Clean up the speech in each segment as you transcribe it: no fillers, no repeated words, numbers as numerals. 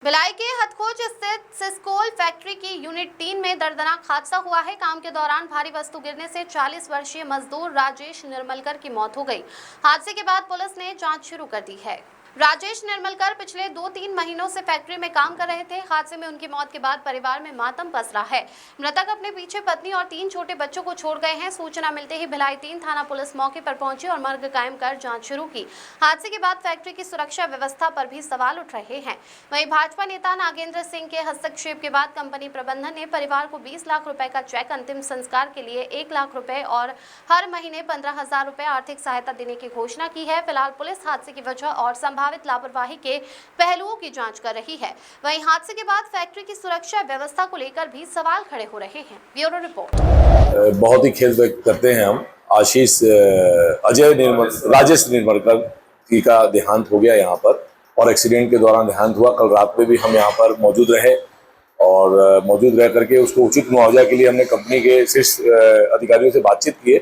भिलाई के हथखोज स्थित सिस्कोल फैक्ट्री की यूनिट 3 में दर्दनाक हादसा हुआ है। काम के दौरान भारी वस्तु गिरने से 40 वर्षीय मजदूर राजेश निर्मलकर की मौत हो गई। हादसे के बाद पुलिस ने जांच शुरू कर दी है। राजेश निर्मलकर पिछले 2-3 महीनों से फैक्ट्री में काम कर रहे थे। हादसे में उनकी मौत के बाद परिवार में मातम पसरा है। मृतक अपने पीछे पत्नी और 3 छोटे बच्चों को छोड़ गए हैं। सूचना मिलते ही भिलाई 3 थाना पुलिस मौके पर पहुंची और मर्ग कायम कर जांच शुरू की। हादसे के बाद फैक्ट्री की सुरक्षा व्यवस्था पर भी सवाल उठ रहे हैं। वहीं भाजपा नेता नागेंद्र सिंह के हस्तक्षेप के बाद कंपनी प्रबंधन ने परिवार को 20 लाख रुपए का चेक, अंतिम संस्कार के लिए 1 लाख रुपए और हर महीने 15,000 रुपए आर्थिक सहायता देने की घोषणा की है। फिलहाल पुलिस हादसे की वजह और संभावित लापरवाही के पहलुओं की जांच कर रही है। वहीं हादसे के बाद फैक्ट्री की सुरक्षा व्यवस्था को लेकर भी सवाल खड़े हो रहे हैं। Bureau report. बहुत ही खेद व्यक्त करते हैं हम। आशीष राजेश निर्मलकर जी का देहांत हो गया यहाँ पर, और एक्सीडेंट के दौरान देहांत हुआ। कल रात में भी हम यहाँ पर मौजूद रहे और मौजूद रह करके उसको उचित मुआवजा के लिए हमने कंपनी के शीर्ष अधिकारियों से बातचीत की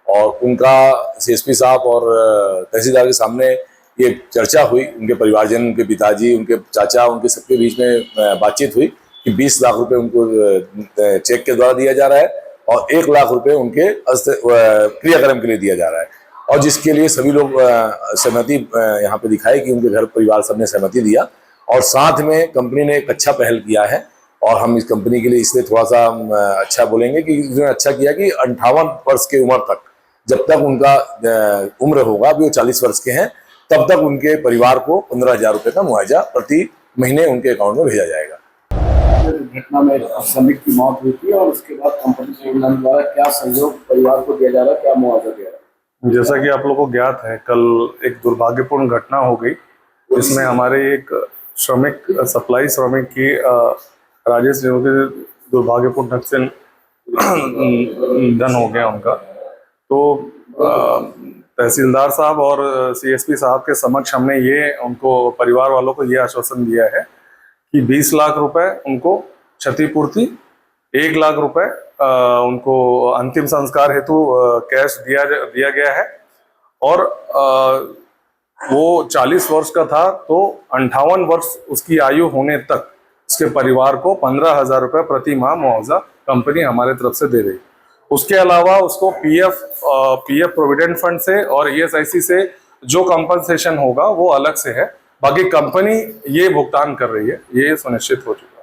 और उनका सीएसपी साहब और तहसीलदार के सामने ये चर्चा हुई। उनके परिवारजन, उनके पिताजी, उनके चाचा, उनके सबके बीच में बातचीत हुई कि 20 लाख रुपए उनको चेक के द्वारा दिया जा रहा है और 1 लाख रुपए उनके क्रियाक्रम के लिए दिया जा रहा है, और जिसके लिए सभी लोग सहमति यहाँ पे दिखाई कि उनके घर परिवार सबने सहमति दिया। और साथ में कंपनी ने एक अच्छा पहल किया है और हम इस कंपनी के लिए इसलिए थोड़ा सा अच्छा बोलेंगे कि इसने अच्छा किया कि 58 वर्ष की उम्र तक, जब तक उनका उम्र होगा, अभी वो 40 वर्ष के हैं, तब तक उनके परिवार को 15,000 रुपए का मुआवजा प्रति महीने उनके अकाउंट में भेजा जाएगा। घटना में श्रमिक की मौत हुई थी और उसके बाद कंपनी प्रबंधन द्वारा क्या सहयोग परिवार को दिया जा रहा है, क्या मुआवजा दिया रहा है? जैसा कि आप लोगों को ज्ञात है, कल एक दुर्भाग्यपूर्ण घटना हो गई जिसमें हमारे एक श्रमिक, सप्लाई श्रमिक की राजेश निर्मलकर दुर्भाग्यपूर्ण ढंग से निधन हो गया उनका। तो तहसीलदार साहब और सीएसपी साहब के समक्ष हमने ये उनको, परिवार वालों को ये आश्वासन दिया है कि 20 लाख रुपए उनको क्षतिपूर्ति, 1 लाख रुपए उनको अंतिम संस्कार हेतु कैश दिया गया है, और वो 40 वर्ष का था तो 58 वर्ष उसकी आयु होने तक उसके परिवार को 15,000 रुपए प्रति माह मुआवजा कंपनी हमारे तरफ से दे रही। उसके अलावा उसको पीएफ प्रोविडेंट फंड से और ईएसआईसी से जो कंपनसेशन होगा वो अलग से है। बाकी कंपनी ये भुगतान कर रही है, ये सुनिश्चित हो चुका है।